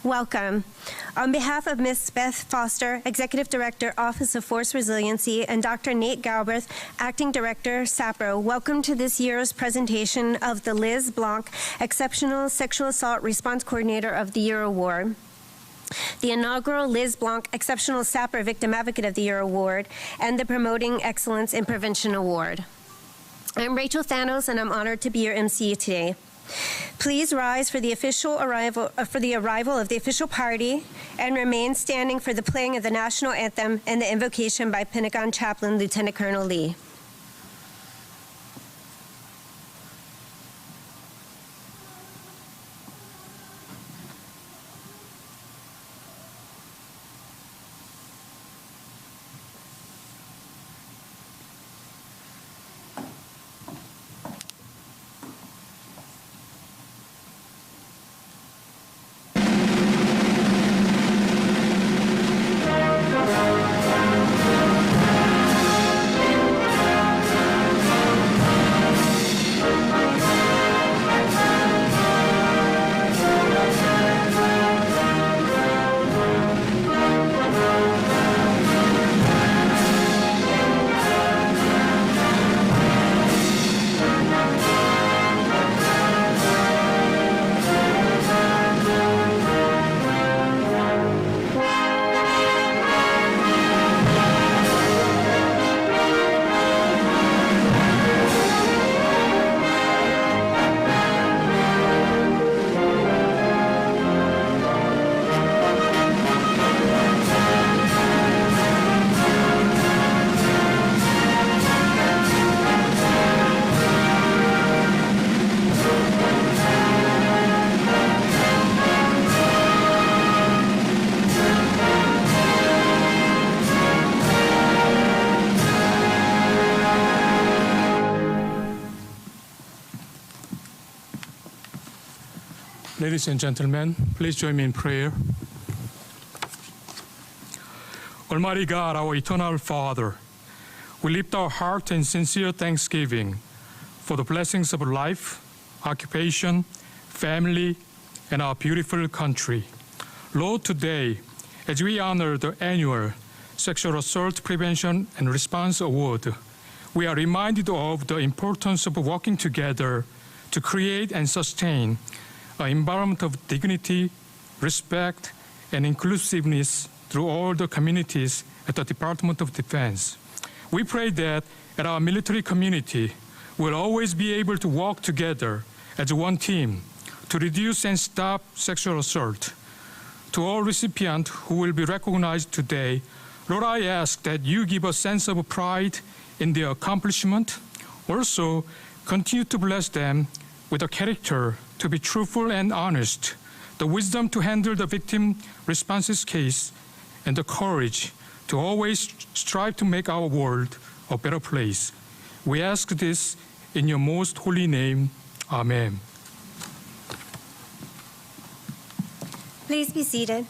welcome. On behalf of Ms. Beth Foster, Executive Director, Office of Force Resiliency, and Dr. Nate Galbraith, Acting Director, SAPRO, welcome to this year's presentation of the Liz Blanc Exceptional Sexual Assault Response Coordinator of the Year Award, the inaugural Liz Blanc Exceptional SAPRO Victim Advocate of the Year Award, and the Promoting Excellence in Prevention Award. I'm Rachel Thanos, and I'm honored to be your MC today. Please rise for the arrival of the official party, and remain standing for the playing of the national anthem and the invocation by Pentagon Chaplain Lieutenant Colonel Lee. Ladies and gentlemen, please join me in prayer. Almighty God, our eternal Father, we lift our heart in sincere thanksgiving for the blessings of life, occupation, family, and our beautiful country. Lord, today, as we honor the annual Sexual Assault Prevention and Response Award, we are reminded of the importance of working together to create and sustain an environment of dignity, respect, and inclusiveness through all the communities at the Department of Defense. We pray that at our military community, we'll always be able to work together as one team to reduce and stop sexual assault. To all recipients who will be recognized today, Lord, I ask that you give a sense of pride in their accomplishment. Also, continue to bless them with a character to be truthful and honest, the wisdom to handle the victim responses case, and the courage to always strive to make our world a better place. We ask this in your most holy name. Amen. Please be seated.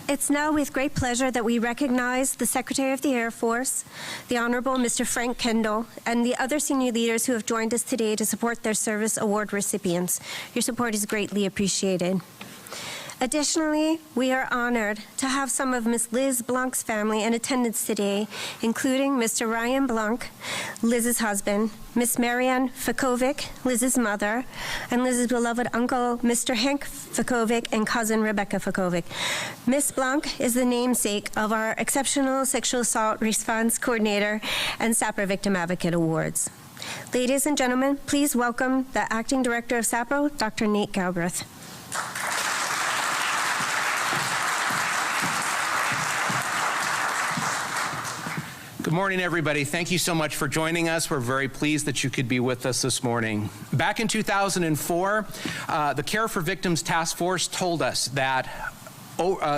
It's now with great pleasure that we recognize the Secretary of the Air Force, the Honorable Mr. Frank Kendall, and the other senior leaders who have joined us today to support their service award recipients. Your support is greatly appreciated. Additionally, we are honored to have some of Ms. Liz Blanc's family in attendance today, including Mr. Ryan Blanc, Liz's husband, Ms. Marianne Fakovic, Liz's mother, and Liz's beloved uncle, Mr. Hank Fakovic, and cousin Rebecca Fakovic. Ms. Blanc is the namesake of our Exceptional Sexual Assault Response Coordinator and SAPRO Victim Advocate Awards. Ladies and gentlemen, please welcome the Acting Director of SAPRO, Dr. Nate Galbraith. Good morning, everybody. Thank you so much for joining us. We're very pleased that you could be with us this morning. Back in 2004, the Care for Victims Task Force told us that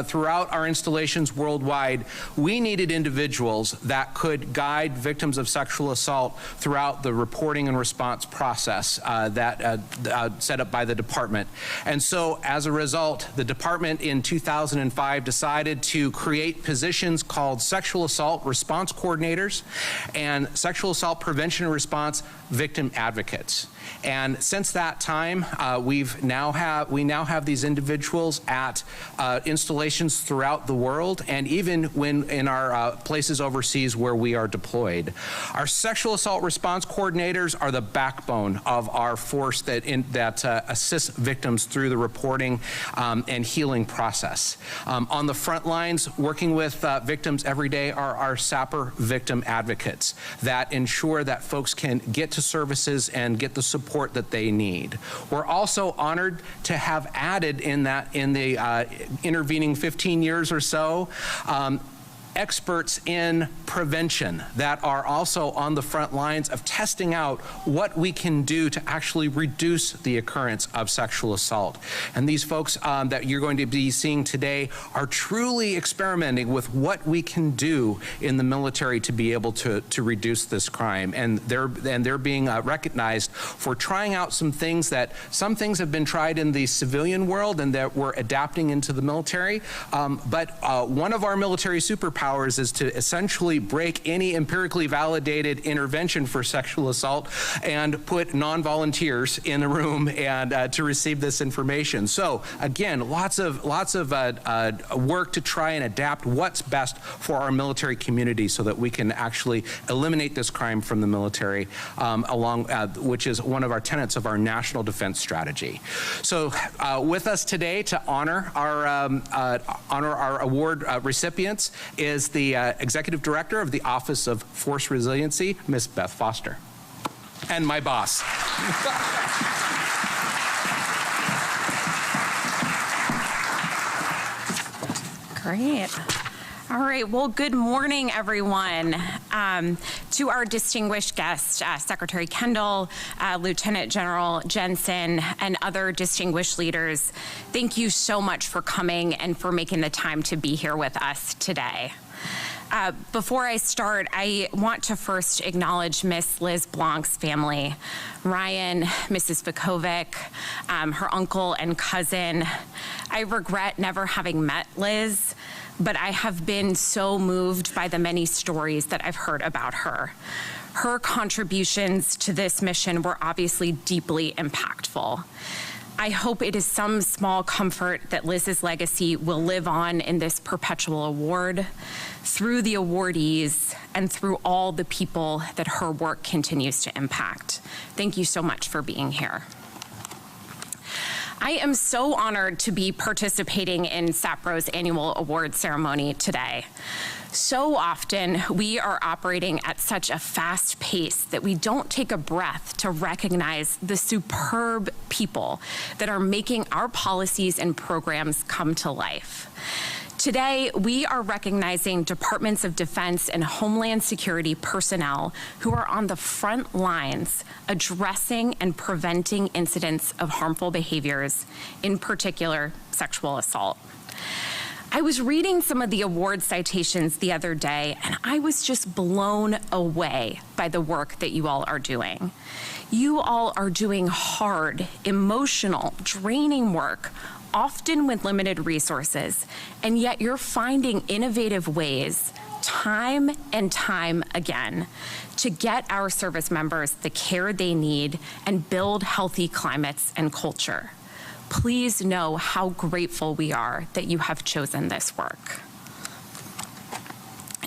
throughout our installations worldwide, we needed individuals that could guide victims of sexual assault throughout the reporting and response process set up by the department. And so as a result, the department in 2005 decided to create positions called Sexual Assault Response Coordinators and Sexual Assault Prevention and Response Victim Advocates. And since that time, we now have these individuals at installations throughout the world, and even when in our places overseas where we are deployed. Our sexual assault response coordinators are the backbone of our force that assists victims through the reporting and healing process. On the front lines, working with victims every day are our SAPR victim advocates that ensure that folks can get to services and get the support that they need. We're also honored to have added in the intervening 15 years or so, experts in prevention that are also on the front lines of testing out what we can do to actually reduce the occurrence of sexual assault. And these folks that you're going to be seeing today are truly experimenting with what we can do in the military to be able to reduce this crime. And they're being recognized for trying out some things have been tried in the civilian world and that we're adapting into the military. But one of our military superpowers is to essentially break any empirically validated intervention for sexual assault and put non-volunteers in a room and to receive this information. So again, lots of work to try and adapt what's best for our military community so that we can actually eliminate this crime from the military, which is one of our tenets of our national defense strategy. So with us today to honor our award recipients is the Executive Director of the Office of Force Resiliency, Ms. Beth Foster, and my boss. Great. All right, well, good morning, everyone. To our distinguished guests, Secretary Kendall, Lieutenant General Jensen, and other distinguished leaders, thank you so much for coming and for making the time to be here with us today. Before I start, I want to first acknowledge Miss Liz Blanc's family, Ryan, Mrs. Vukovic, her uncle and cousin. I regret never having met Liz, but I have been so moved by the many stories that I've heard about her. Her contributions to this mission were obviously deeply impactful. I hope it is some small comfort that Liz's legacy will live on in this perpetual award, through the awardees, and through all the people that her work continues to impact. Thank you so much for being here. I am so honored to be participating in SAPRO's annual award ceremony today. So often, we are operating at such a fast pace that we don't take a breath to recognize the superb people that are making our policies and programs come to life. Today, we are recognizing Departments of Defense and Homeland Security personnel who are on the front lines addressing and preventing incidents of harmful behaviors, in particular, sexual assault. I was reading some of the award citations the other day, and I was just blown away by the work that you all are doing. You all are doing hard, emotional, draining work, often with limited resources, and yet you're finding innovative ways, time and time again, to get our service members the care they need and build healthy climates and culture. Please know how grateful we are that you have chosen this work.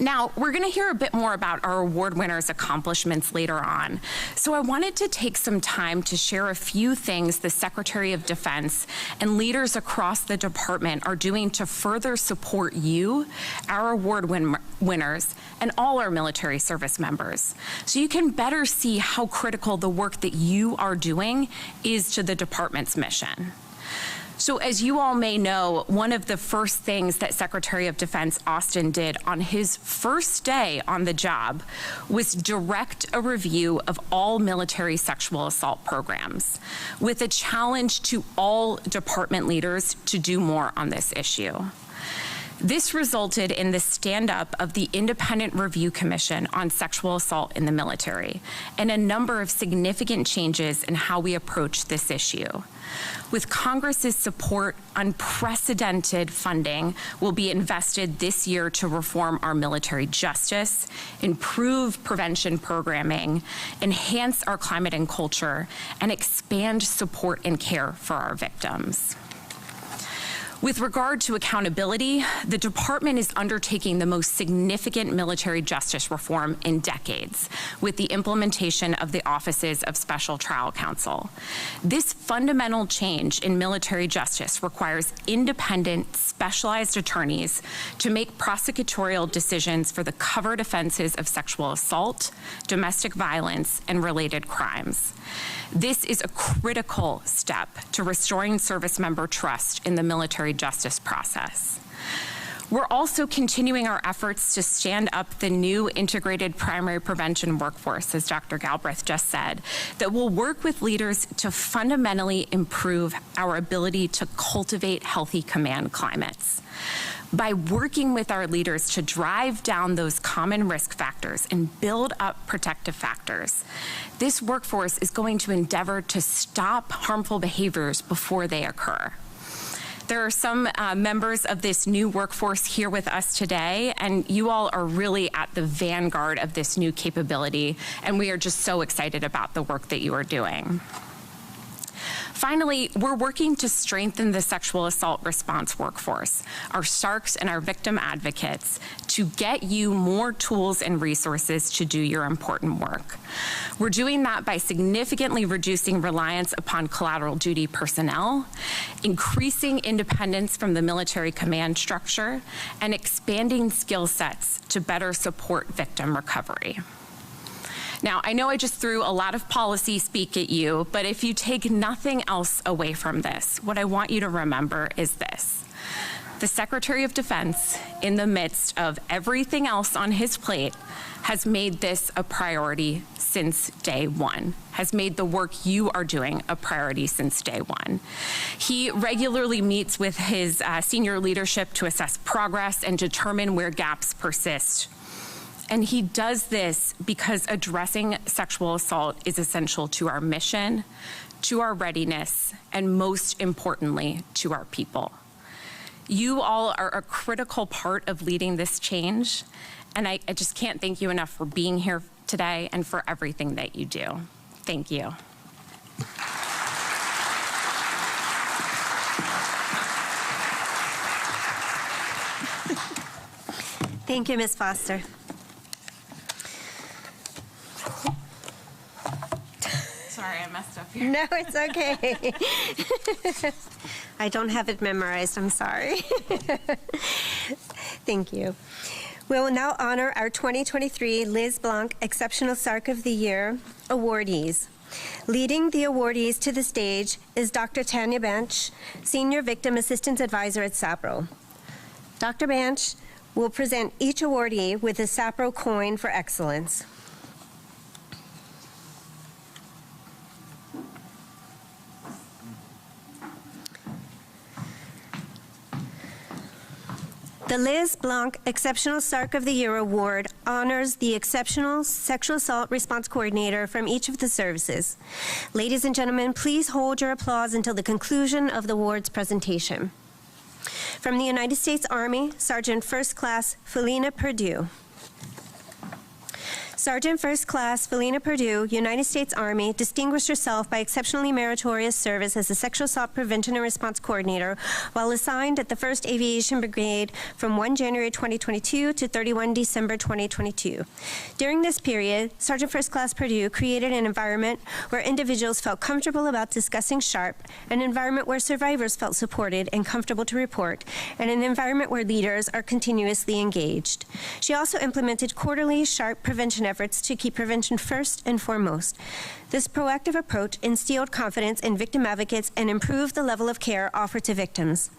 Now, we're going to hear a bit more about our award winners' accomplishments later on. So I wanted to take some time to share a few things the Secretary of Defense and leaders across the department are doing to further support you, our award winners, and all our military service members, so you can better see how critical the work that you are doing is to the department's mission. So as you all may know, one of the first things that Secretary of Defense Austin did on his first day on the job was direct a review of all military sexual assault programs, with a challenge to all department leaders to do more on this issue. This resulted in the stand-up of the Independent Review Commission on Sexual Assault in the Military and a number of significant changes in how we approach this issue. With Congress's support, unprecedented funding will be invested this year to reform our military justice, improve prevention programming, enhance our climate and culture, and expand support and care for our victims. With regard to accountability, the department is undertaking the most significant military justice reform in decades with the implementation of the offices of Special Trial Counsel. This fundamental change in military justice requires independent, specialized attorneys to make prosecutorial decisions for the covered offenses of sexual assault, domestic violence, and related crimes. This is a critical step to restoring service member trust in the military justice process. We're also continuing our efforts to stand up the new integrated primary prevention workforce, as Dr. Galbraith just said, that will work with leaders to fundamentally improve our ability to cultivate healthy command climates. By working with our leaders to drive down those common risk factors and build up protective factors, this workforce is going to endeavor to stop harmful behaviors before they occur. There are some members of this new workforce here with us today, and you all are really at the vanguard of this new capability, and we are just so excited about the work that you are doing. Finally, we're working to strengthen the sexual assault response workforce, our SARCs and our victim advocates, to get you more tools and resources to do your important work. We're doing that by significantly reducing reliance upon collateral duty personnel, increasing independence from the military command structure, and expanding skill sets to better support victim recovery. Now, I know I just threw a lot of policy speak at you, but if you take nothing else away from this, what I want you to remember is this. The Secretary of Defense, in the midst of everything else on his plate, has made this a priority since day one, has made the work you are doing a priority since day one. He regularly meets with his senior leadership to assess progress and determine where gaps persist. And he does this because addressing sexual assault is essential to our mission, to our readiness, and most importantly, to our people. You all are a critical part of leading this change, and I just can't thank you enough for being here today and for everything that you do. Thank you. Thank you, Ms. Foster. Sorry, I messed up here. No, it's okay. I don't have it memorized, I'm sorry. Thank you. We will now honor our 2023 Liz Blanc Exceptional SARC of the Year awardees. Leading the awardees to the stage is Dr. Tanya Bench, Senior Victim Assistance Advisor at SAPRO. Dr. Bench will present each awardee with a SAPRO coin for excellence. The Liz Blanc Exceptional SARC of the Year Award honors the exceptional sexual assault response coordinator from each of the services. Ladies and gentlemen, please hold your applause until the conclusion of the award's presentation. From the United States Army, Sergeant First Class Felina Perdue. Sergeant First Class Felina Perdue, United States Army, distinguished herself by exceptionally meritorious service as a sexual assault prevention and response coordinator while assigned at the 1st Aviation Brigade from 1 January 2022 to 31 December 2022. During this period, Sergeant First Class Perdue created an environment where individuals felt comfortable about discussing SHARP, an environment where survivors felt supported and comfortable to report, and an environment where leaders are continuously engaged. She also implemented quarterly SHARP prevention efforts to keep prevention first and foremost. This proactive approach instilled confidence in victim advocates and improved the level of care offered to victims.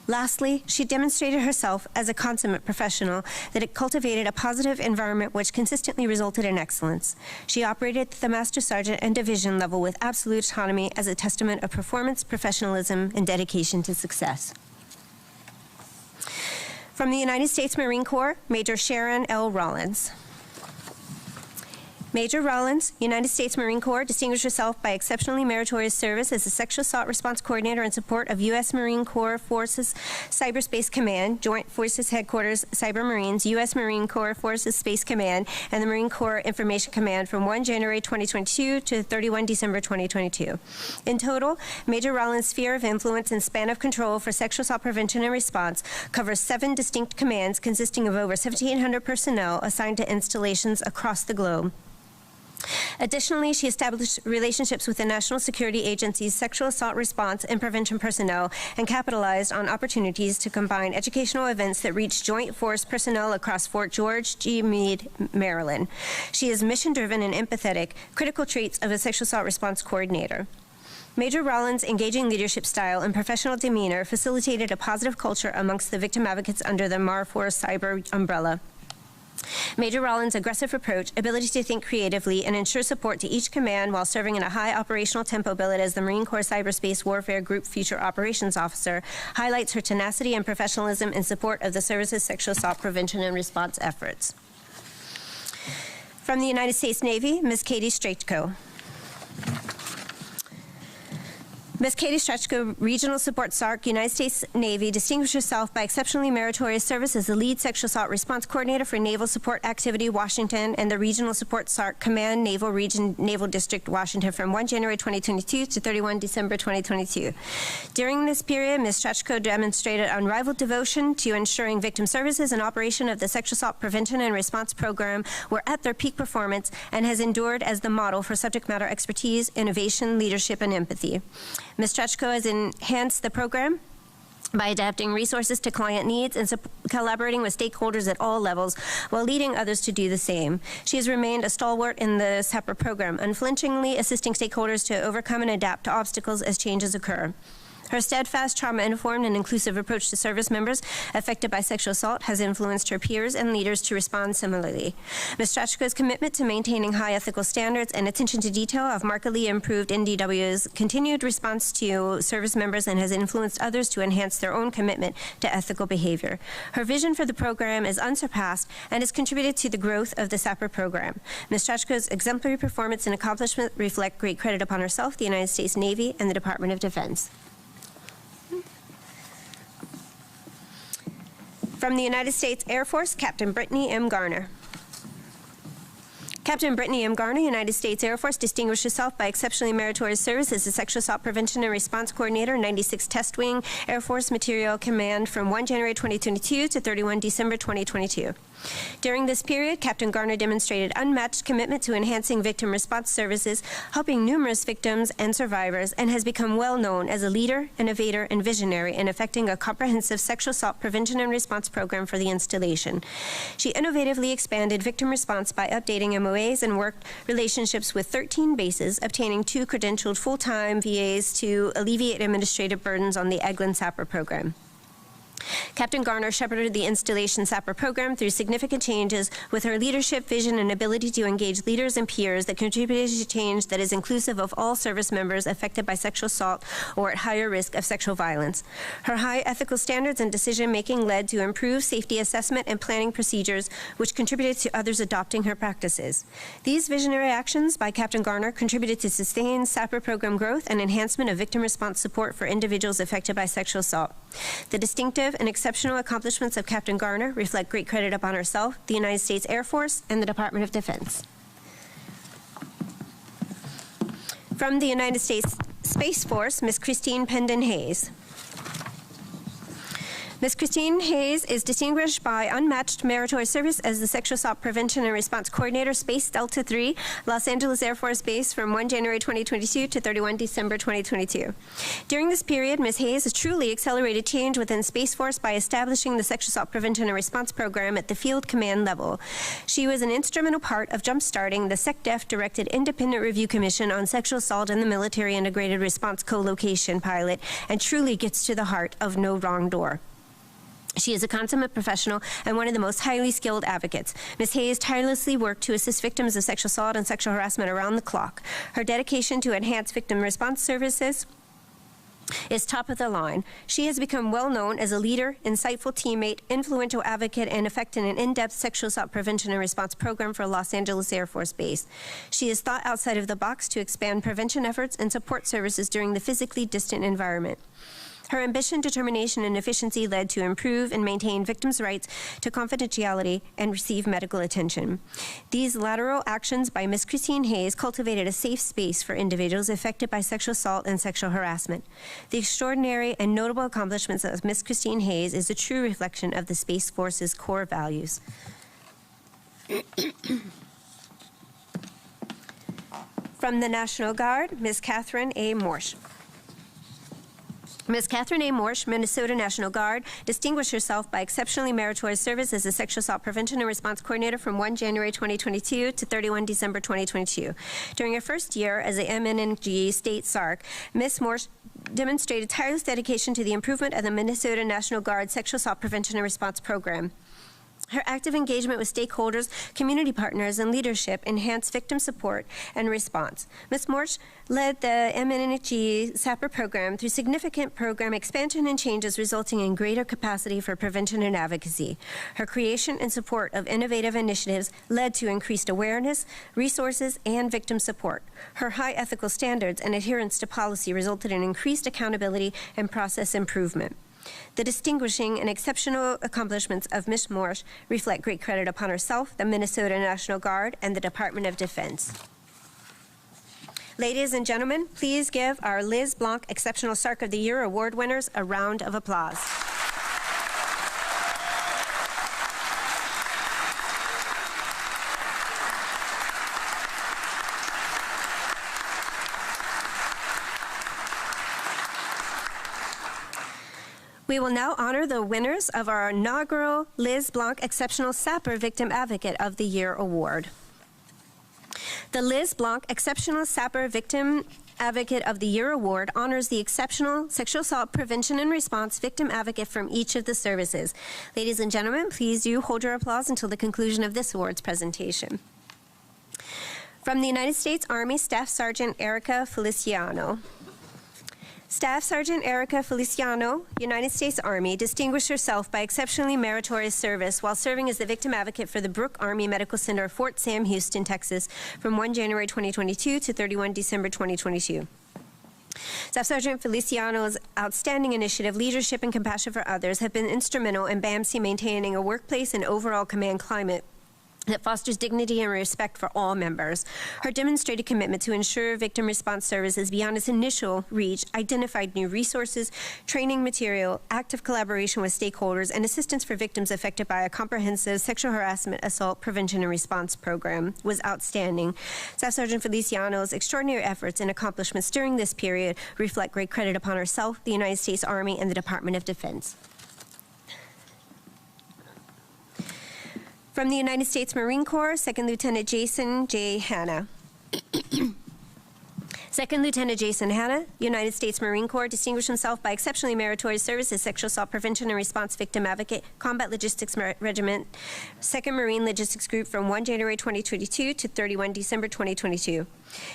Lastly, she demonstrated herself as a consummate professional that it cultivated a positive environment which consistently resulted in excellence. She operated at the Master Sergeant and Division level with absolute autonomy as a testament of performance, professionalism, and dedication to success. From the United States Marine Corps, Major Sharon L. Rollins. Major Rollins, United States Marine Corps, distinguished herself by exceptionally meritorious service as a sexual assault response coordinator in support of U.S. Marine Corps Forces Cyberspace Command, Joint Forces Headquarters, Cyber Marines, U.S. Marine Corps Forces Space Command, and the Marine Corps Information Command from 1 January 2022 to 31 December 2022. In total, Major Rollins' sphere of influence and span of control for sexual assault prevention and response covers 7 distinct commands consisting of over 1,700 personnel assigned to installations across the globe. Additionally, she established relationships with the National Security Agency's sexual assault response and prevention personnel and capitalized on opportunities to combine educational events that reach Joint Force personnel across Fort George G. Meade, Maryland. She is mission-driven and empathetic, critical traits of a sexual assault response coordinator. Major Rollins' engaging leadership style and professional demeanor facilitated a positive culture amongst the victim advocates under the MARFOR Cyber umbrella. Major Rollins' aggressive approach, ability to think creatively, and ensure support to each command while serving in a high operational tempo billet as the Marine Corps Cyberspace Warfare Group Future Operations Officer highlights her tenacity and professionalism in support of the service's sexual assault prevention and response efforts. From the United States Navy, Ms. Katie Strachko. Ms. Katie Strachko, Regional Support SARC, United States Navy, distinguished herself by exceptionally meritorious service as the lead sexual assault response coordinator for Naval Support Activity Washington and the Regional Support SARC Command Naval Region Naval District Washington from 1 January 2022 to 31 December 2022. During this period, Ms. Strachko demonstrated unrivaled devotion to ensuring victim services and operation of the sexual assault prevention and response program were at their peak performance and has endured as the model for subject matter expertise, innovation, leadership, and empathy. Ms. Strachko has enhanced the program by adapting resources to client needs and collaborating with stakeholders at all levels while leading others to do the same. She has remained a stalwart in the SAPR program, unflinchingly assisting stakeholders to overcome and adapt to obstacles as changes occur. Her steadfast, trauma-informed, and inclusive approach to service members affected by sexual assault has influenced her peers and leaders to respond similarly. Ms. Strachko's commitment to maintaining high ethical standards and attention to detail have markedly improved NDW's continued response to service members and has influenced others to enhance their own commitment to ethical behavior. Her vision for the program is unsurpassed and has contributed to the growth of the SAPR program. Ms. Strachko's exemplary performance and accomplishment reflect great credit upon herself, the United States Navy, and the Department of Defense. From the United States Air Force, Captain Brittany M. Garner. Captain Brittany M. Garner, United States Air Force, distinguished herself by exceptionally meritorious service as a sexual assault prevention and response coordinator, 96th Test Wing, Air Force Material Command from 1 January 2022 to 31 December 2022. During this period, Captain Garner demonstrated unmatched commitment to enhancing victim response services, helping numerous victims and survivors, and has become well known as a leader, innovator, and visionary in effecting a comprehensive sexual assault prevention and response program for the installation. She innovatively expanded victim response by updating MOAs and worked relationships with 13 bases, obtaining 2 credentialed full-time VAs to alleviate administrative burdens on the Eglin SAPR program. Captain Garner shepherded the installation SAPR program through significant changes with her leadership, vision, and ability to engage leaders and peers that contributed to change that is inclusive of all service members affected by sexual assault or at higher risk of sexual violence. Her high ethical standards and decision-making led to improved safety assessment and planning procedures, which contributed to others adopting her practices. These visionary actions by Captain Garner contributed to sustained SAPR program growth and enhancement of victim response support for individuals affected by sexual assault. The distinctive and exceptional accomplishments of Captain Garner reflect great credit upon herself, the United States Air Force, and the Department of Defense. From the United States Space Force, Ms. Christine Pendon Hayes. Ms. Christine Hayes is distinguished by unmatched meritorious service as the Sexual Assault Prevention and Response Coordinator, Space Delta III, Los Angeles Air Force Base from 1 January 2022 to 31 December 2022. During this period, Ms. Hayes has truly accelerated change within Space Force by establishing the Sexual Assault Prevention and Response Program at the field command level. She was an instrumental part of jumpstarting the SecDef-directed Independent Review Commission on Sexual Assault in the Military Integrated Response Co-Location pilot and truly gets to the heart of No Wrong Door. She is a consummate professional and one of the most highly skilled advocates. Ms. Hayes tirelessly worked to assist victims of sexual assault and sexual harassment around the clock. Her dedication to enhance victim response services is top of the line. She has become well known as a leader, insightful teammate, influential advocate, and effected an in-depth sexual assault prevention and response program for Los Angeles Air Force Base. She has thought outside of the box to expand prevention efforts and support services during the physically distant environment. Her ambition, determination, and efficiency led to improve and maintain victims' rights to confidentiality and receive medical attention. These lateral actions by Ms. Christine Hayes cultivated a safe space for individuals affected by sexual assault and sexual harassment. The extraordinary and notable accomplishments of Ms. Christine Hayes is a true reflection of the Space Force's core values. From the National Guard, Ms. Catherine A. Morsch. Ms. Catherine A. Morsch, Minnesota National Guard, distinguished herself by exceptionally meritorious service as a sexual assault prevention and response coordinator from 1 January 2022 to 31 December 2022. During her first year as a MNG State SARC, Ms. Morsch demonstrated tireless dedication to the improvement of the Minnesota National Guard sexual assault prevention and response program. Her active engagement with stakeholders, community partners, and leadership enhanced victim support and response. Ms. Morsch led the MNG SAPR program through significant program expansion and changes resulting in greater capacity for prevention and advocacy. Her creation and support of innovative initiatives led to increased awareness, resources, and victim support. Her high ethical standards and adherence to policy resulted in increased accountability and process improvement. The distinguishing and exceptional accomplishments of Ms. Morsch reflect great credit upon herself, the Minnesota National Guard, and the Department of Defense. Ladies and gentlemen, please give our Liz Blanc Exceptional SARC of the Year Award winners a round of applause. We will now honor the winners of our inaugural Liz Blanc Exceptional SAPR Victim Advocate of the Year Award. The Liz Blanc Exceptional SAPR Victim Advocate of the Year Award honors the exceptional sexual assault prevention and response victim advocate from each of the services. Ladies and gentlemen, please do hold your applause until the conclusion of this awards presentation. From the United States Army, Staff Sergeant Erica Feliciano. Staff Sergeant Erica Feliciano, United States Army, distinguished herself by exceptionally meritorious service while serving as the victim advocate for the Brooke Army Medical Center, Fort Sam, Houston, Texas, from 1 January 2022 to 31 December 2022. Staff Sergeant Feliciano's outstanding initiative, leadership, and compassion for others have been instrumental in BAMC maintaining a workplace and overall command climate that fosters dignity and respect for all members. Her demonstrated commitment to ensure victim response services beyond its initial reach identified new resources, training material, active collaboration with stakeholders, and assistance for victims affected by a comprehensive sexual harassment, assault prevention, and response program was outstanding. Staff Sergeant Feliciano's extraordinary efforts and accomplishments during this period reflect great credit upon herself, the United States Army, and the Department of Defense. From the United States Marine Corps, Second Lieutenant Jason J. Hanna. Second Lieutenant Jason Hanna, United States Marine Corps, distinguished himself by exceptionally meritorious service as sexual assault prevention and response victim advocate, Combat Logistics Regiment, 2nd Marine Logistics Group from 1 January 2022 to 31 December 2022.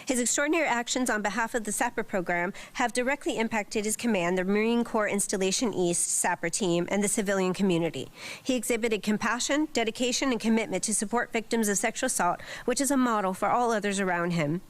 His extraordinary actions on behalf of the SAPR program have directly impacted his command, the Marine Corps Installation East SAPR team, and the civilian community. He exhibited compassion, dedication, and commitment to support victims of sexual assault, which is a model for all others around him.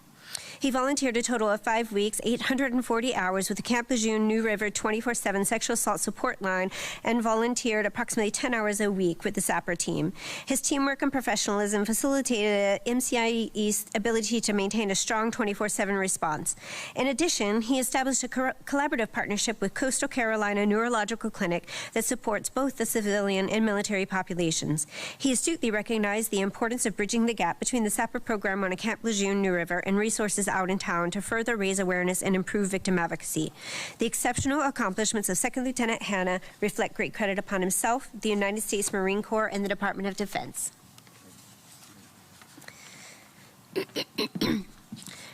He volunteered a total of 5 weeks, 840 hours with the Camp Lejeune New River 24/7 sexual assault support line and volunteered approximately 10 hours a week with the SAPR team. His teamwork and professionalism facilitated MCI East's ability to maintain a strong 24/7 response. In addition, he established a collaborative partnership with Coastal Carolina Neurological Clinic that supports both the civilian and military populations. He astutely recognized the importance of bridging the gap between the SAPR program on Camp Lejeune New River and resources out in town to further raise awareness and improve victim advocacy. The exceptional accomplishments of Second Lieutenant Hanna reflect great credit upon himself, the United States Marine Corps, and the Department of Defense.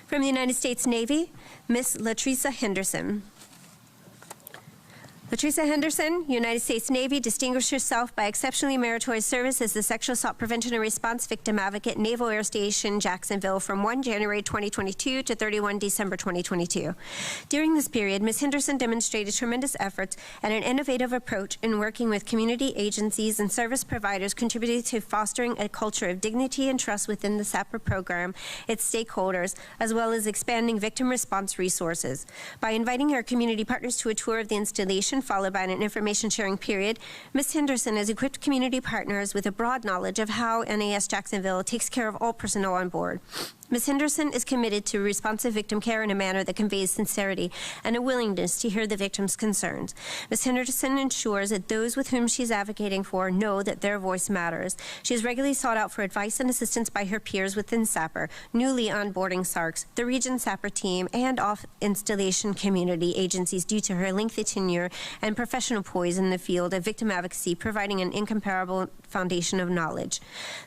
From the United States Navy, Miss Latricia Henderson. Latricia Henderson, United States Navy, distinguished herself by exceptionally meritorious service as the Sexual Assault Prevention and Response Victim Advocate, Naval Air Station, Jacksonville, from 1 January 2022 to 31 December 2022. During this period, Ms. Henderson demonstrated tremendous efforts and an innovative approach in working with community agencies and service providers, contributing to fostering a culture of dignity and trust within the SAPR program, its stakeholders, as well as expanding victim response resources. By inviting her community partners to a tour of the installation, followed by an information sharing period, Ms. Henderson has equipped community partners with a broad knowledge of how NAS Jacksonville takes care of all personnel on board. Ms. Henderson is committed to responsive victim care in a manner that conveys sincerity and a willingness to hear the victim's concerns. Ms. Henderson ensures that those with whom she is advocating for know that their voice matters. She is regularly sought out for advice and assistance by her peers within SAPR, newly onboarding SARCs, the region SAPR team, and off-installation community agencies due to her lengthy tenure and professional poise in the field of victim advocacy, providing an incomparable foundation of knowledge.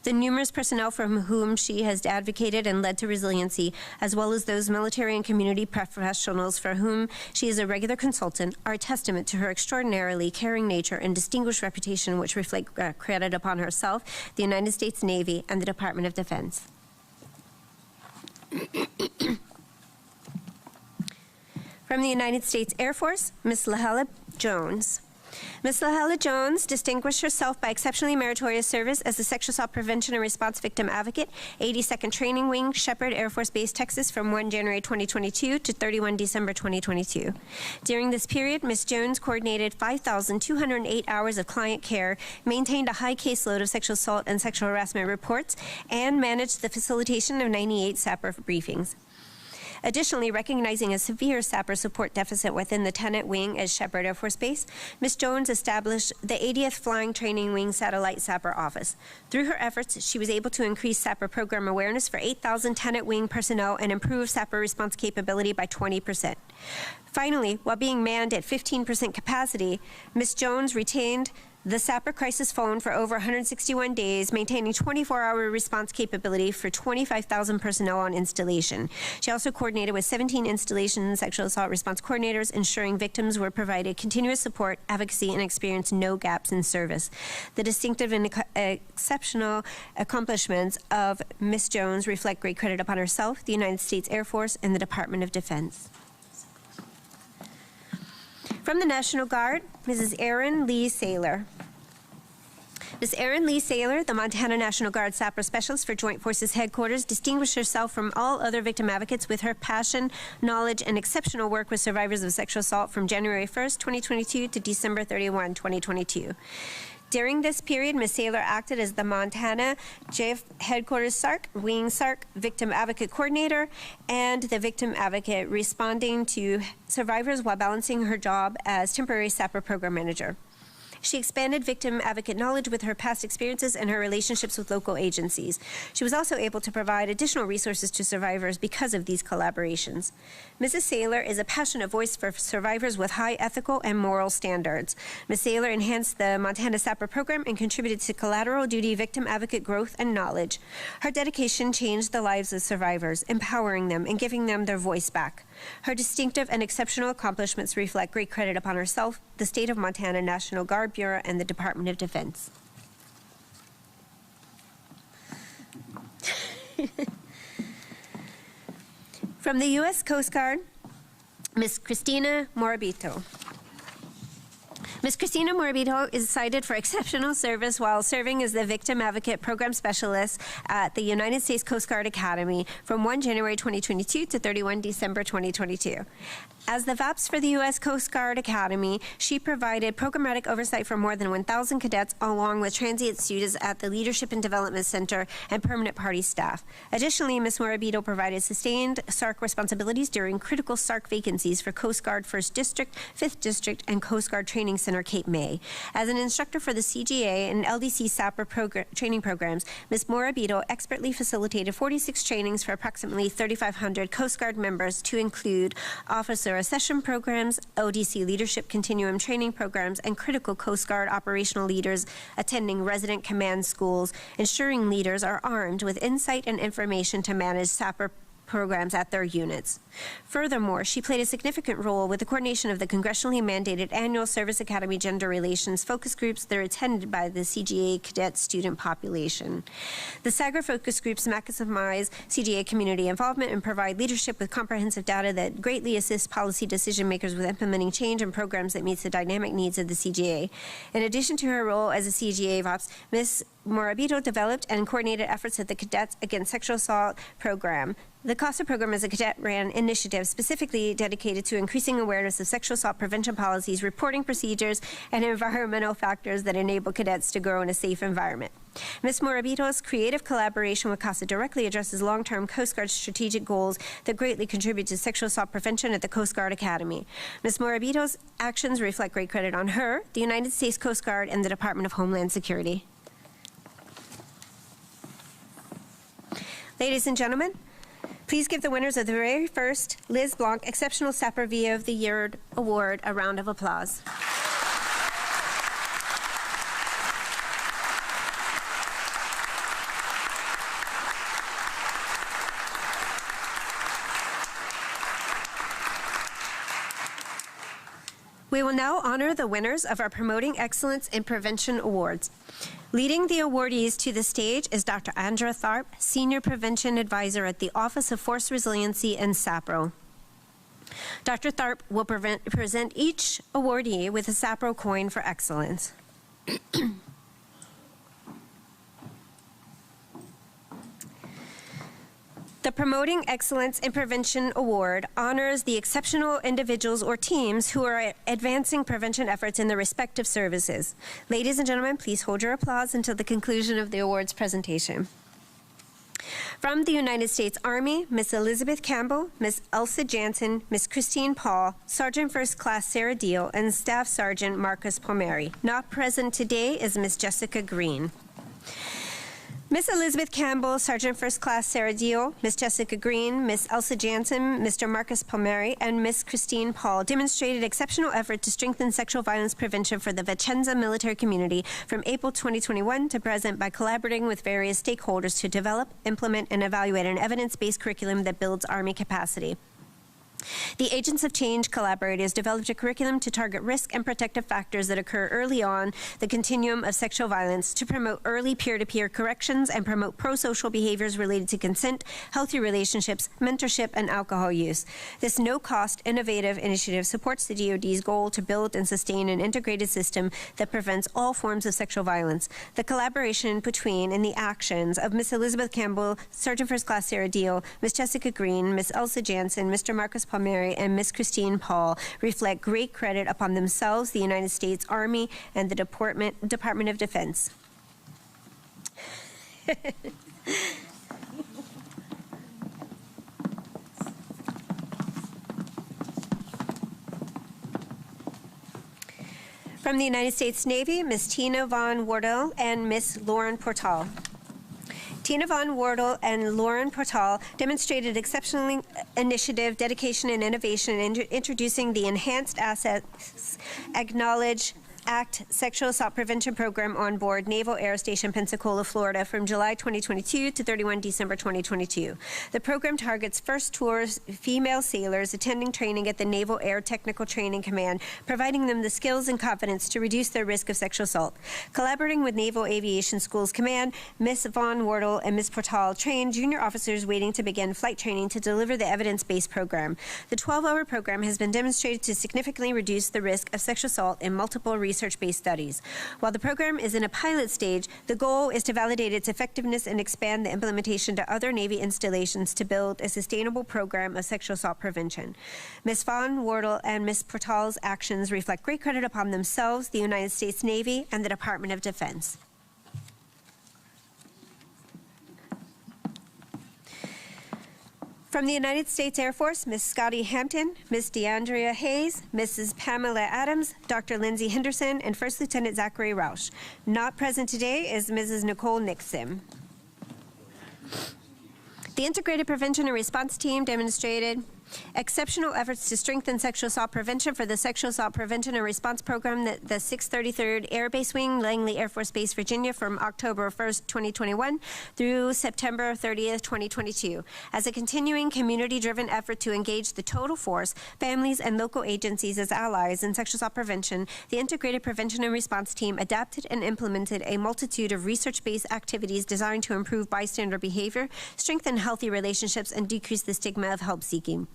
The numerous personnel from whom she has advocated and led to resiliency, as well as those military and community professionals for whom she is a regular consultant, are a testament to her extraordinarily caring nature and distinguished reputation, which reflect credit upon herself, the United States Navy, and the Department of Defense. From the United States Air Force, Ms. Lahela Jones. Ms. Lahela Jones distinguished herself by exceptionally meritorious service as the Sexual Assault Prevention and Response Victim Advocate, 82nd Training Wing, Shepherd Air Force Base, Texas, from 1 January 2022 to 31 December 2022. During this period, Ms. Jones coordinated 5,208 hours of client care, maintained a high caseload of sexual assault and sexual harassment reports, and managed the facilitation of 98 SAPR briefings. Additionally, recognizing a severe SAPR support deficit within the Tenant Wing at Shepherd Air Force Base, Ms. Jones established the 80th Flying Training Wing Satellite SAPR Office. Through her efforts, she was able to increase SAPR program awareness for 8,000 Tenant Wing personnel and improve SAPR response capability by 20%. Finally, while being manned at 15% capacity, Ms. Jones retained the SAPR crisis phone for over 161 days, maintaining 24-hour response capability for 25,000 personnel on installation. She also coordinated with 17 installation and sexual assault response coordinators, ensuring victims were provided continuous support, advocacy, and experienced no gaps in service. The distinctive and exceptional accomplishments of Ms. Jones reflect great credit upon herself, the United States Air Force, and the Department of Defense. From the National Guard, Mrs. Erin Lee Saylor. Ms. Erin Lee Saylor, the Montana National Guard SAPR Specialist for Joint Forces Headquarters, distinguished herself from all other victim advocates with her passion, knowledge, and exceptional work with survivors of sexual assault from January 1st, 2022 to December 31, 2022. During this period, Ms. Saylor acted as the Montana JF Headquarters SARC, Wing SARC Victim Advocate Coordinator, and the Victim Advocate, responding to survivors while balancing her job as temporary SAPR Program Manager. She expanded victim advocate knowledge with her past experiences and her relationships with local agencies. She was also able to provide additional resources to survivors because of these collaborations. Mrs. Saylor is a passionate voice for survivors with high ethical and moral standards. Ms. Saylor enhanced the Montana SAPR program and contributed to collateral duty victim advocate growth and knowledge. Her dedication changed the lives of survivors, empowering them and giving them their voice back. Her distinctive and exceptional accomplishments reflect great credit upon herself, the State of Montana National Guard Bureau, and the Department of Defense. From the U.S. Coast Guard, Ms. Cristina Morabito. Ms. Cristina Morabito is cited for exceptional service while serving as the Victim Advocate Program Specialist at the United States Coast Guard Academy from 1 January 2022 to 31 December 2022. As the VAPS for the U.S. Coast Guard Academy, she provided programmatic oversight for more than 1,000 cadets, along with transient students at the Leadership and Development Center and permanent party staff. Additionally, Ms. Morabito provided sustained SARC responsibilities during critical SARC vacancies for Coast Guard 1st District, 5th District, and Coast Guard Training Center, Cape May. As an instructor for the CGA and LDC SAPR training programs, Ms. Morabito expertly facilitated 46 trainings for approximately 3,500 Coast Guard members, to include officer accession programs, ODC leadership continuum training programs, and critical Coast Guard operational leaders attending resident command schools, ensuring leaders are armed with insight and information to manage SAPR programs at their units. Furthermore, she played a significant role with the coordination of the congressionally mandated annual Service Academy Gender Relations focus groups that are attended by the CGA cadet student population. The SAGR focus groups maximize CGA community involvement and provide leadership with comprehensive data that greatly assists policy decision makers with implementing change and programs that meets the dynamic needs of the CGA. In addition to her role as a CGA VOPS, Ms. Morabito developed and coordinated efforts at the Cadets Against Sexual Assault program. The CASA program is a cadet-ran initiative specifically dedicated to increasing awareness of sexual assault prevention policies, reporting procedures, and environmental factors that enable cadets to grow in a safe environment. Ms. Morabito's creative collaboration with CASA directly addresses long-term Coast Guard strategic goals that greatly contribute to sexual assault prevention at the Coast Guard Academy. Ms. Morabito's actions reflect great credit on her, the United States Coast Guard, and the Department of Homeland Security. Ladies and gentlemen, please give the winners of the very first Liz Blanc Exceptional Sapper VA of the Year Award a round of applause. We will now honor the winners of our Promoting Excellence in Prevention Awards. Leading the awardees to the stage is Dr. Andra Tharp, Senior Prevention Advisor at the Office of Force Resiliency in SAPRO. Dr. Tharp will present each awardee with a SAPRO coin for excellence. The Promoting Excellence in Prevention Award honors the exceptional individuals or teams who are advancing prevention efforts in their respective services. Ladies and gentlemen, please hold your applause until the conclusion of the awards presentation. From the United States Army, Ms. Elizabeth Campbell, Ms. Elsa Jansen, Ms. Christine Paul, Sergeant First Class Sarah Deal, and Staff Sergeant Marcus Palmieri. Not present today is Ms. Jessica Green. Ms. Elizabeth Campbell, Sergeant First Class Sarah Deal, Ms. Jessica Green, Ms. Elsa Jansen, Mr. Marcus Palmieri, and Ms. Christine Paul demonstrated exceptional effort to strengthen sexual violence prevention for the Vicenza military community from April 2021 to present by collaborating with various stakeholders to develop, implement, and evaluate an evidence-based curriculum that builds Army capacity. The Agents of Change collaborators developed a curriculum to target risk and protective factors that occur early on the continuum of sexual violence to promote early peer-to-peer corrections and promote pro-social behaviors related to consent, healthy relationships, mentorship, and alcohol use. This no-cost, innovative initiative supports the DoD's goal to build and sustain an integrated system that prevents all forms of sexual violence. The collaboration between and the actions of Ms. Elizabeth Campbell, Sergeant First Class Sarah Deal, Ms. Jessica Green, Ms. Elsa Jansen, Mr. Marcus Palmieri, and Ms. Christine Paul reflect great credit upon themselves, the United States Army, and the Department of Defense. From the United States Navy, Ms. Tina Von Wardell and Ms. Lauren Portal. Tina Von Wardell and Lauren Portal demonstrated exceptional initiative, dedication, and innovation in introducing the Enhanced Assets Acknowledge Act Sexual Assault Prevention Program on board Naval Air Station Pensacola, Florida from July 2022 to 31 December 2022. The program targets first tours female sailors attending training at the Naval Air Technical Training Command, providing them the skills and confidence to reduce their risk of sexual assault. Collaborating with Naval Aviation School's command, Ms. Von Wardell and Ms. Portal trained junior officers waiting to begin flight training to deliver the evidence-based program. The 12-hour program has been demonstrated to significantly reduce the risk of sexual assault in multiple research-based studies. While the program is in a pilot stage, the goal is to validate its effectiveness and expand the implementation to other Navy installations to build a sustainable program of sexual assault prevention. Ms. Von Wardell and Ms. Portal's actions reflect great credit upon themselves, the United States Navy, and the Department of Defense. From the United States Air Force, Ms. Scotty Hampton, Ms. DeAndrea Hayes, Mrs. Pamela Adams, Dr. Lindsay Henderson, and First Lieutenant Zachary Rausch. Not present today is Mrs. Nicole Nixon. The Integrated Prevention and Response Team demonstrated Exceptional efforts to strengthen sexual assault prevention for the Sexual Assault Prevention and Response Program, the 633rd Air Base Wing, Langley Air Force Base, Virginia, from October 1st, 2021 through September 30th, 2022. As a continuing community-driven effort to engage the total force, families, and local agencies as allies in sexual assault prevention, the Integrated Prevention and Response Team adapted and implemented a multitude of research-based activities designed to improve bystander behavior, strengthen healthy relationships, and decrease the stigma of help seeking.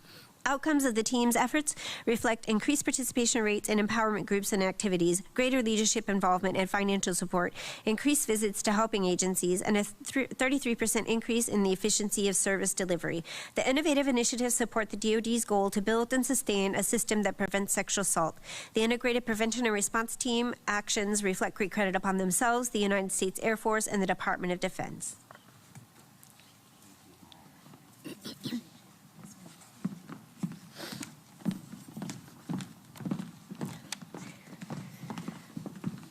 Outcomes of the team's efforts reflect increased participation rates in empowerment groups and activities, greater leadership involvement and financial support, increased visits to helping agencies, and a 33% increase in the efficiency of service delivery. The innovative initiatives support the DoD's goal to build and sustain a system that prevents sexual assault. The Integrated Prevention and Response Team actions reflect great credit upon themselves, the United States Air Force, and the Department of Defense.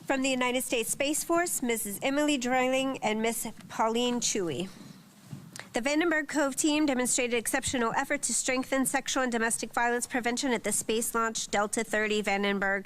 From the United States Space Force, Mrs. Emily Dreiling and Miss Pauline Chewy. The Vandenberg Cove team demonstrated exceptional effort to strengthen sexual and domestic violence prevention at the Space Launch Delta 30 Vandenberg,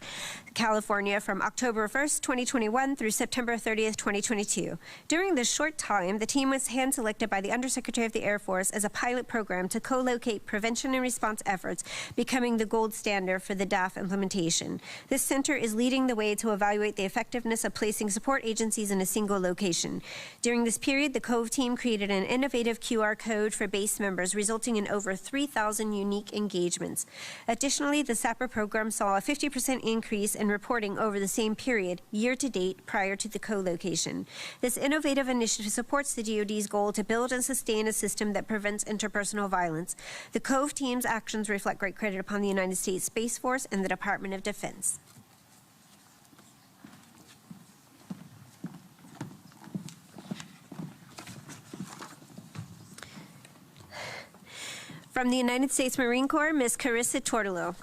California, from October 1st, 2021 through September 30th, 2022. During this short time, the team was hand-selected by the Undersecretary of the Air Force as a pilot program to co-locate prevention and response efforts, becoming the gold standard for the DAF implementation. This center is leading the way to evaluate the effectiveness of placing support agencies in a single location. During this period, the Cove team created an innovative QR code for base members, resulting in over 3,000 unique engagements. Additionally, the SAPR program saw a 50% increase in reporting over the same period, year to date, prior to the co-location. This innovative initiative supports the DoD's goal to build and sustain a system that prevents interpersonal violence. The Cove team's actions reflect great credit upon the United States Space Force and the Department of Defense. From the United States Marine Corps, Ms. Carissa Tortolo.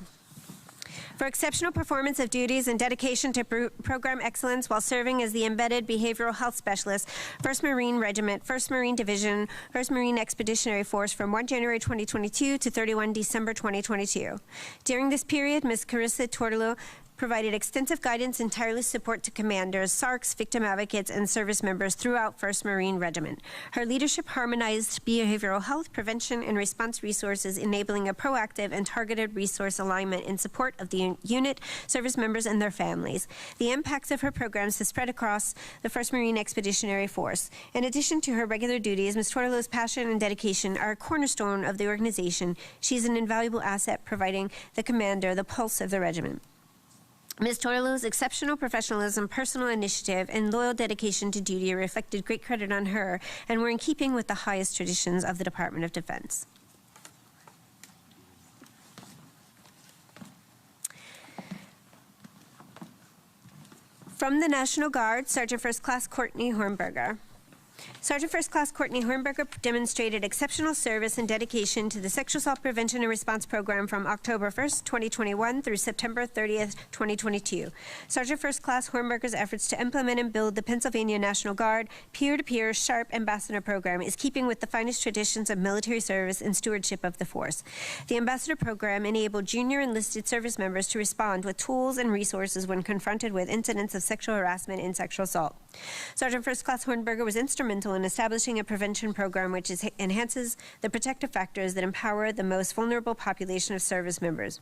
For exceptional performance of duties and dedication to program excellence while serving as the embedded behavioral health specialist, 1st Marine Regiment, 1st Marine Division, 1st Marine Expeditionary Force from 1 January 2022 to 31 December 2022. During this period, Ms. Carissa Tortolo provided extensive guidance and tireless support to commanders, SARCs, victim advocates, and service members throughout 1st Marine Regiment. Her leadership harmonized behavioral health, prevention, and response resources, enabling a proactive and targeted resource alignment in support of the unit, service members, and their families. The impacts of her programs have spread across the 1st Marine Expeditionary Force. In addition to her regular duties, Ms. Tortolo's passion and dedication are a cornerstone of the organization. She is an invaluable asset, providing the commander the pulse of the regiment. Ms. Tortolo's exceptional professionalism, personal initiative, and loyal dedication to duty reflected great credit on her and were in keeping with the highest traditions of the Department of Defense. From the National Guard, Sergeant First Class Courtney Hornberger. Sergeant First Class Courtney Hornberger demonstrated exceptional service and dedication to the Sexual Assault Prevention and Response Program from October 1st, 2021 through September 30th, 2022. Sergeant First Class Hornberger's efforts to implement and build the Pennsylvania National Guard peer-to-peer SHARP Ambassador Program is keeping with the finest traditions of military service and stewardship of the force. The Ambassador Program enabled junior enlisted service members to respond with tools and resources when confronted with incidents of sexual harassment and sexual assault. Sergeant First Class Hornberger was instrumental in establishing a prevention program which enhances the protective factors that empower the most vulnerable population of service members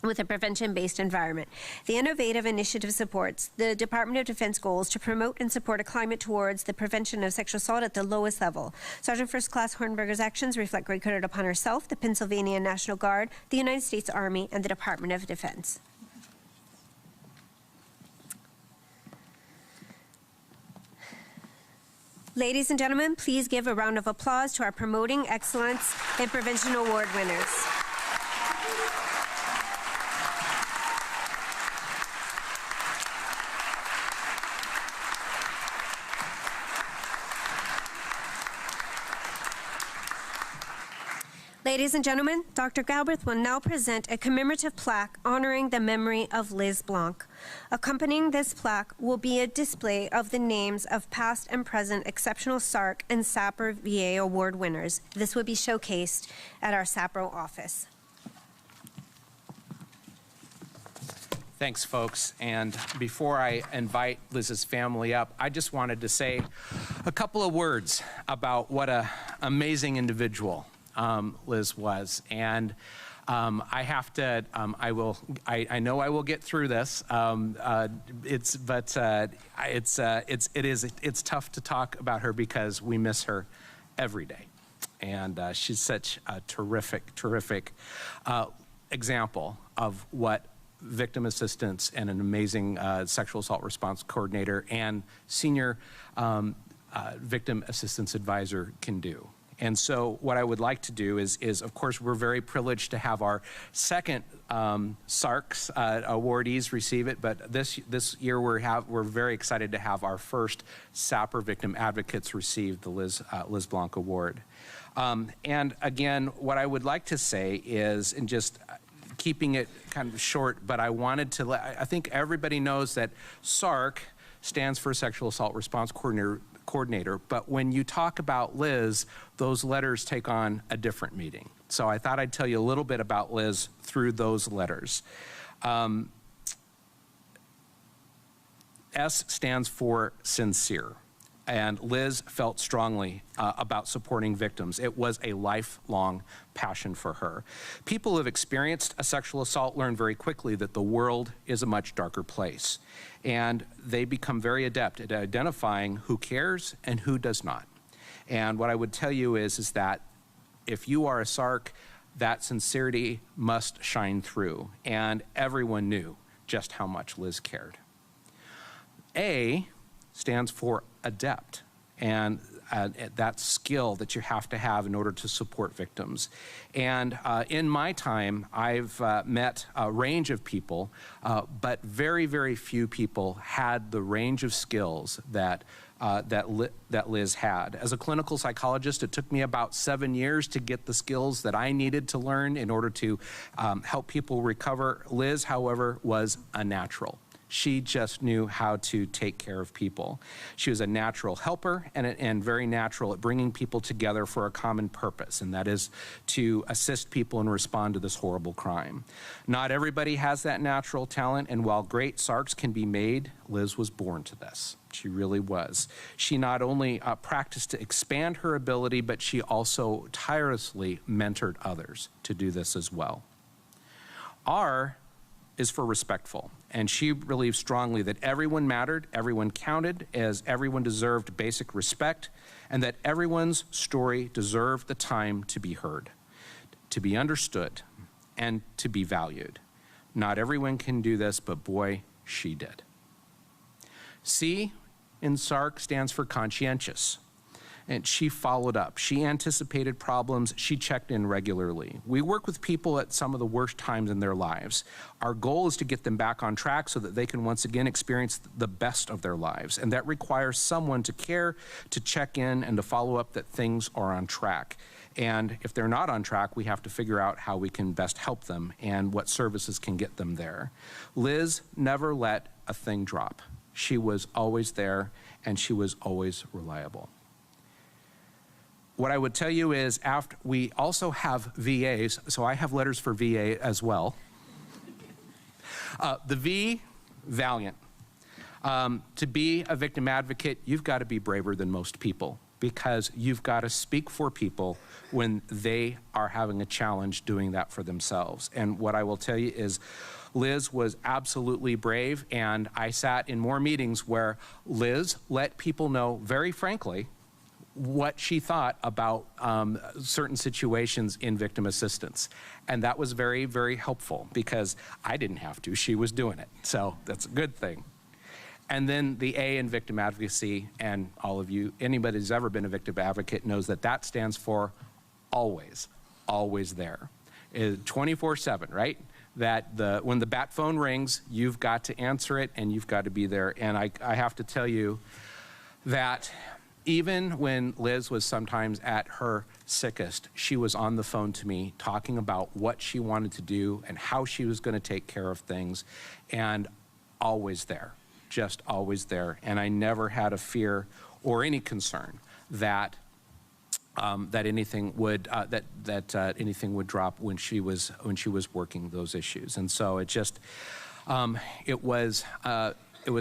with a prevention-based environment. The innovative initiative supports the Department of Defense goals to promote and support a climate towards the prevention of sexual assault at the lowest level. Sergeant First Class Hornberger's actions reflect great credit upon herself, the Pennsylvania National Guard, the United States Army, and the Department of Defense. Ladies and gentlemen, please give a round of applause to our Promoting Excellence in Prevention Award winners. Ladies and gentlemen, Dr. Galbraith will now present a commemorative plaque honoring the memory of Liz Blanc. Accompanying this plaque will be a display of the names of past and present exceptional SARC and SAPR VA award winners. This will be showcased at our SAPRO office. Thanks, folks. And before I invite Liz's family up, I just wanted to say a couple of words about what an amazing individual Liz was. And I have to, I know I will get through this. It's tough to talk about her because we miss her every day. And she's such a terrific example of what victim assistance and an amazing sexual assault response coordinator and senior victim assistance advisor can do. And so what I would like to do is of course, we're very privileged to have our second SARC's awardees receive it, but this year we're very excited to have our first SAPR victim advocates receive the Liz Blanc Award. And again, what I would like to say is, and just keeping it kind of short, but I wanted to I think everybody knows that SARC stands for Sexual Assault Response Coordinator, but when you talk about Liz, those letters take on a different meaning. So I thought I'd tell you a little bit about Liz through those letters. S stands for sincere. And Liz felt strongly about supporting victims. It was a lifelong passion for her. People who have experienced a sexual assault learn very quickly that the world is a much darker place. And they become very adept at identifying who cares and who does not. And what I would tell you is that if you are a SARC, that sincerity must shine through. And everyone knew just how much Liz cared. A stands for adept, and that skill that you have to have in order to support victims. And in my time, I've met a range of people, but very few people had the range of skills that Liz had. As a clinical psychologist, it took me about 7 years to get the skills that I needed to learn in order to help people recover. Liz, however, was a natural. She just knew how to take care of people. She was a natural helper and very natural at bringing people together for a common purpose, and that is to assist people and respond to this horrible crime. Not everybody has that natural talent, and while great SARCs can be made, Liz was born to this. She really was. She not only practiced to expand her ability, but she also tirelessly mentored others to do this as well. R is for respectful, and she believed strongly that everyone mattered, everyone counted, as everyone deserved basic respect, and that everyone's story deserved the time to be heard, to be understood, and to be valued. Not everyone can do this, but boy, she did. C in SARC stands for conscientious. And she followed up. She anticipated problems. She checked in regularly. We work with people at some of the worst times in their lives. Our goal is to get them back on track so that they can once again experience the best of their lives. And that requires someone to care, to check in, and to follow up that things are on track. And if they're not on track, we have to figure out how we can best help them and what services can get them there. Liz never let a thing drop. She was always there, and she was always reliable. What I would tell you is after we also have VAs, so I have letters for VA as well. The V, valiant. To be a victim advocate, you've got to be braver than most people because you've got to speak for people when they are having a challenge doing that for themselves. And what I will tell you is Liz was absolutely brave, and I sat in more meetings where Liz let people know very frankly what she thought about certain situations in victim assistance. And that was very helpful because I didn't have to, she was doing it. So that's a good thing. And then the A in victim advocacy, and all of you, anybody who's ever been a victim advocate knows that that stands for always there. 24/7, right? That when the bat phone rings, you've got to answer it and you've got to be there. And I have to tell you that Even when Liz was sometimes at her sickest, she was on the phone to me talking about what she wanted to do and how she was going to take care of things, and always there, just always there. And I never had a fear or any concern that that anything would anything would drop when she was working those issues. And so it just it was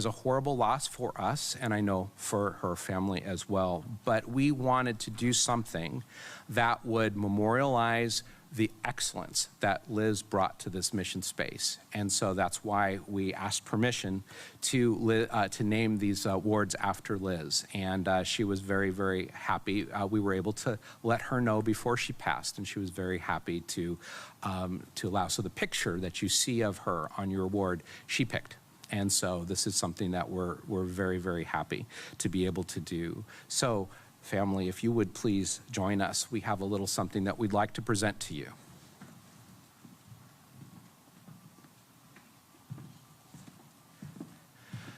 a horrible loss for us, and I know for her family as well. But we wanted to do something that would memorialize the excellence that Liz brought to this mission space. And so that's why we asked permission to name these awards after Liz. And she was very, very happy. We were able to let her know before she passed, and she was very happy to allow. So the picture that you see of her on your award, she picked. And so this is something that we're very, very happy to be able to do. So family, if you would please join us. We have a little something that we'd like to present to you.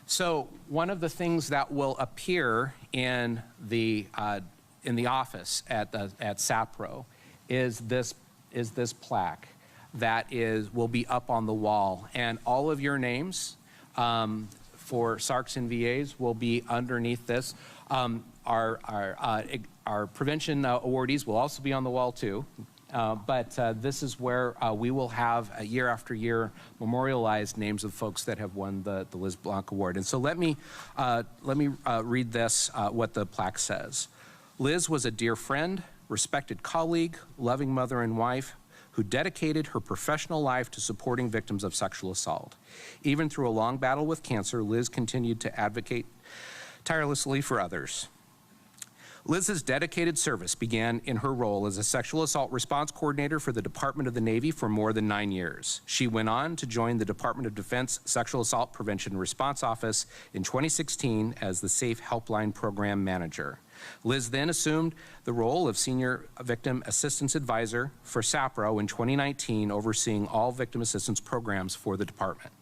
So one of the things that will appear in the office at SAPRO is this plaque that will be up on the wall, and all of your names for SARCs and VAs will be underneath this. Our prevention awardees will also be on the wall too, but this is where we will have year after year memorialized names of folks that have won the Liz Blanc Award. And so let me read this, what the plaque says. Liz was a dear friend, respected colleague, loving mother and wife, who dedicated her professional life to supporting victims of sexual assault. Even through a long battle with cancer, Liz continued to advocate tirelessly for others. Liz's dedicated service began in her role as a sexual assault response coordinator for the Department of the Navy for more than 9 years. She went on to join the Department of Defense Sexual Assault Prevention and Response Office in 2016 as the Safe Helpline Program Manager. Liz then assumed the role of Senior Victim Assistance Advisor for SAPRO in 2019, overseeing all victim assistance programs for the department.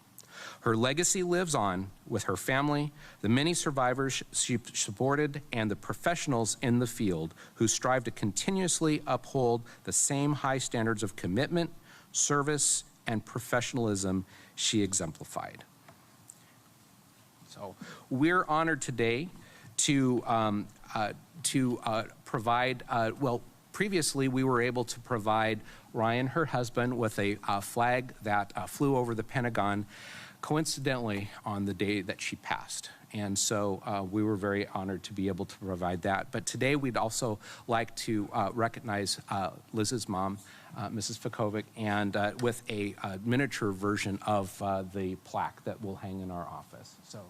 Her legacy lives on with her family, the many survivors she supported, and the professionals in the field who strive to continuously uphold the same high standards of commitment, service, and professionalism she exemplified. So we're honored today to provide, previously we were able to provide Ryan, her husband, with a flag that flew over the Pentagon, coincidentally on the day that she passed. And so we were very honored to be able to provide that. But today we'd also like to recognize Liz's mom, Mrs. Fakovic, and with a miniature version of the plaque that will hang in our office. So.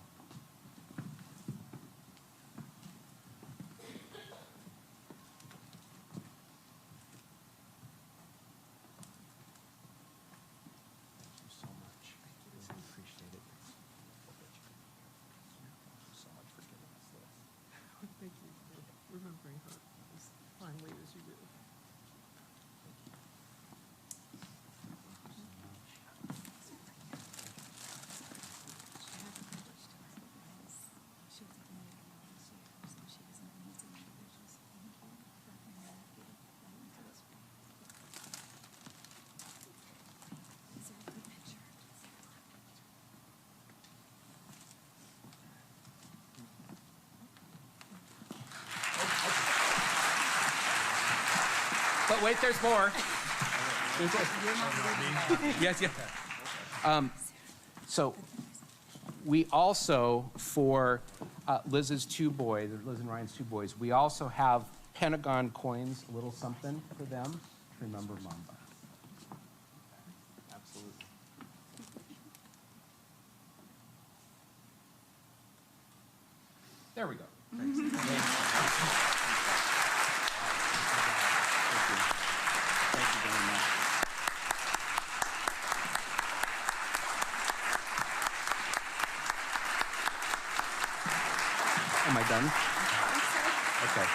Thank you for remembering her as fondly as you do. But wait, there's more. Yes, yes. So we also, for Liz's two boys, Liz and Ryan's two boys, we also have Pentagon coins, a little something for them to remember Mamba. Absolutely. There we go. Thanks. Thank you very much. Am I done? Okay.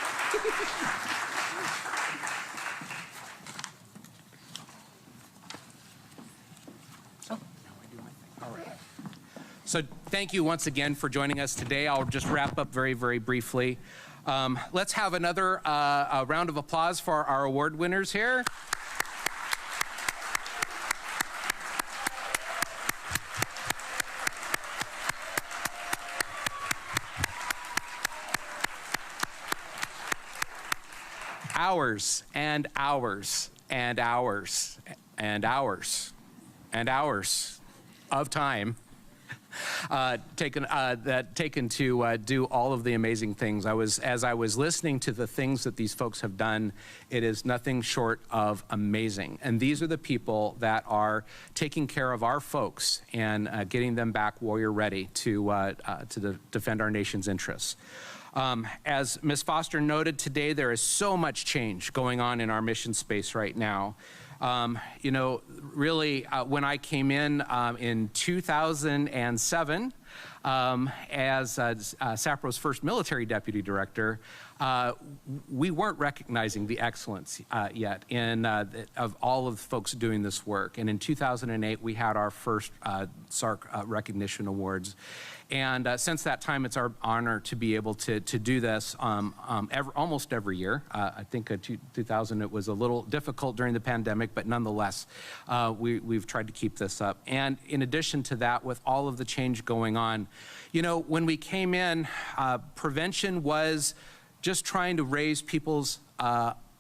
So, now I do my thing. All right. So thank you once again for joining us today. I'll just wrap up very, very briefly. Let's have another a round of applause for our award winners here. Hours and hours and hours and hours and hours of time taken to do all of the amazing things. As I was listening to the things that these folks have done, it is nothing short of amazing. And these are the people that are taking care of our folks and getting them back warrior ready to defend our nation's interests. As Ms. Foster noted today, there is so much change going on in our mission space right now. You know, really, when I came in 2007, as SAPRO's first military deputy director, we weren't recognizing the excellence yet of all of the folks doing this work. And in 2008, we had our first SARC recognition awards. And since that time, it's our honor to be able to do this almost every year. I think 2000, it was a little difficult during the pandemic, but nonetheless, we've tried to keep this up. And in addition to that, with all of the change going on, you know, when we came in, prevention was just trying to raise people's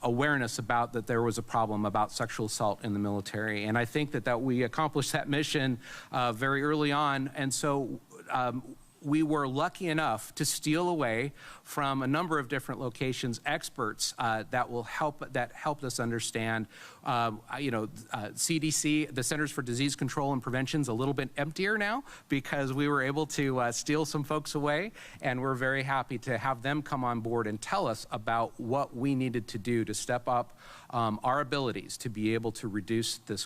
awareness about that there was a problem about sexual assault in the military. And I think that we accomplished that mission very early on. And so we were lucky enough to steal away from a number of different locations experts that helped us understand. You know, CDC, the Centers for Disease Control and Prevention, is a little bit emptier now because we were able to steal some folks away, and we're very happy to have them come on board and tell us about what we needed to do to step up our abilities to be able to reduce this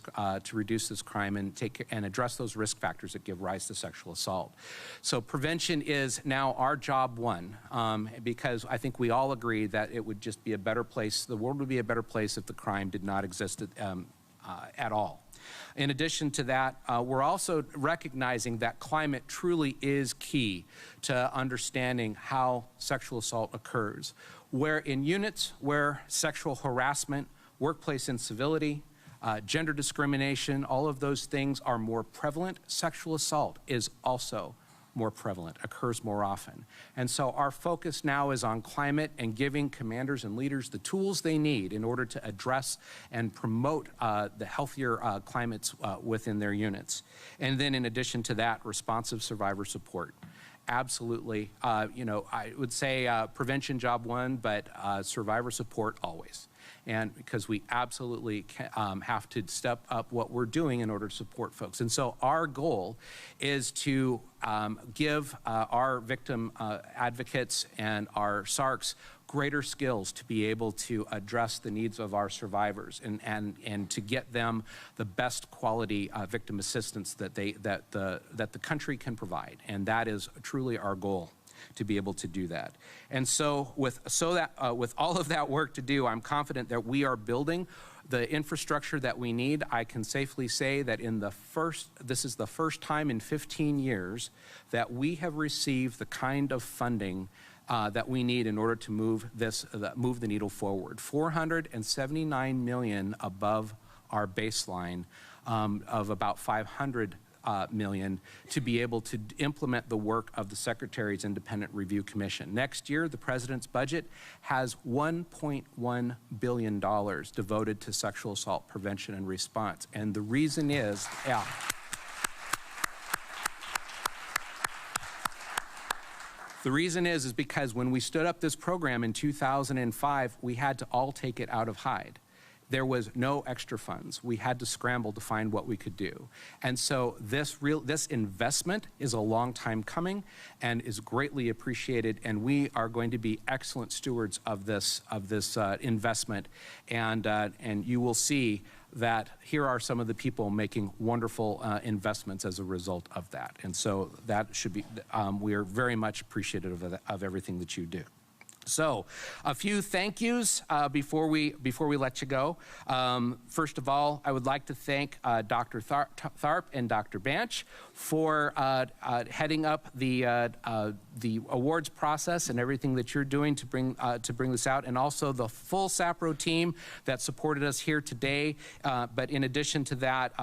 crime and address those risk factors that give rise to sexual assault. So prevention is now our job one, because I think we all agree that it would just be a better place, the world would be a better place if the crime did not exist at all. In addition to that, we're also recognizing that climate truly is key to understanding how sexual assault occurs. Where in units where sexual harassment, workplace incivility, gender discrimination, all of those things are more prevalent, sexual assault is also more prevalent, occurs more often. And so our focus now is on climate and giving commanders and leaders the tools they need in order to address and promote the healthier climates within their units. And then in addition to that, responsive survivor support. Absolutely, you know, I would say prevention job one, but survivor support always. And because we absolutely have to step up what we're doing in order to support folks. And so our goal is to give our victim advocates and our SARCs greater skills to be able to address the needs of our survivors and to get them the best quality victim assistance that the country can provide. And that is truly our goal, to be able to do that. And so with all of that work to do, I'm confident that we are building the infrastructure that we need. I can safely say that this is the first time in 15 years that we have received the kind of funding that we need in order to move the needle forward. $479 million above our baseline of about $500 million to be able to implement the work of the Secretary's Independent Review Commission. Next year, the President's budget has $1.1 billion devoted to sexual assault prevention and response. And the reason is, the reason is because when we stood up this program in 2005, we had to all take it out of Hyde. There was no extra funds. We had to scramble to find what we could do. And so this investment is a long time coming and is greatly appreciated, and we are going to be excellent stewards of this investment. And you will see that here are some of the people making wonderful investments as a result of that. And so that should be, we are very much appreciative of everything that you do. So, a few thank yous before we let you go. First of all, I would like to thank Dr. Tharp and Dr. Blanc for heading up the awards process and everything that you're doing to bring this out, and also the full SAPRO team that supported us here today. But in addition to that,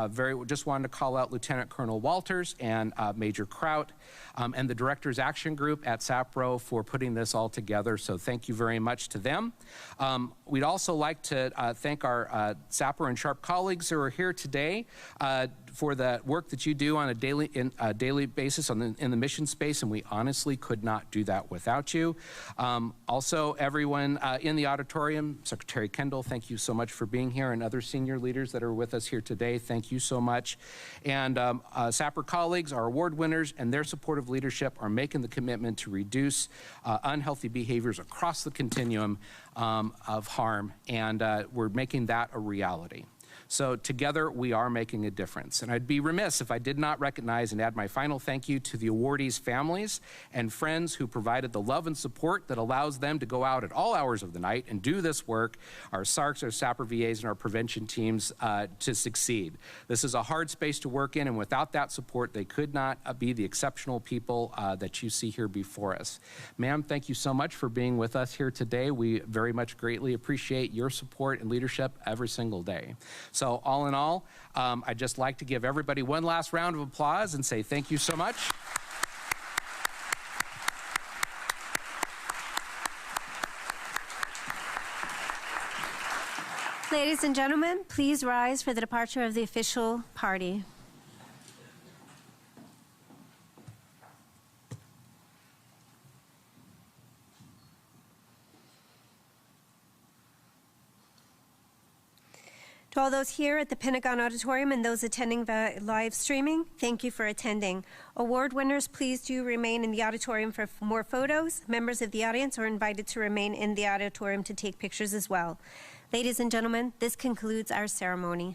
just wanted to call out Lieutenant Colonel Walters and Major Kraut and the Directors Action Group at SAPRO for putting this all together. So thank you very much to them. We'd also like to thank our SAPRO and SHARP colleagues who are here today for the work that you do on a daily basis in the mission space, and we honestly could not do that without you. Also, everyone in the auditorium, Secretary Kendall, thank you so much for being here, and other senior leaders that are with us here today, thank you so much. And SAPRO colleagues, our award winners, and their supportive leadership are making the commitment to reduce unhealthy behaviors across the continuum of harm, and we're making that a reality. So together, we are making a difference. And I'd be remiss if I did not recognize and add my final thank you to the awardees' families and friends who provided the love and support that allows them to go out at all hours of the night and do this work, our SARCs, our SAPR VAs, and our prevention teams to succeed. This is a hard space to work in, and without that support, they could not be the exceptional people that you see here before us. Ma'am, thank you so much for being with us here today. We very much greatly appreciate your support and leadership every single day. So all in all, I'd just like to give everybody one last round of applause and say thank you so much. Ladies and gentlemen, please rise for the departure of the official party. To all those here at the Pentagon Auditorium and those attending via live streaming, thank you for attending. Award winners, please do remain in the auditorium for more photos. Members of the audience are invited to remain in the auditorium to take pictures as well. Ladies and gentlemen, this concludes our ceremony.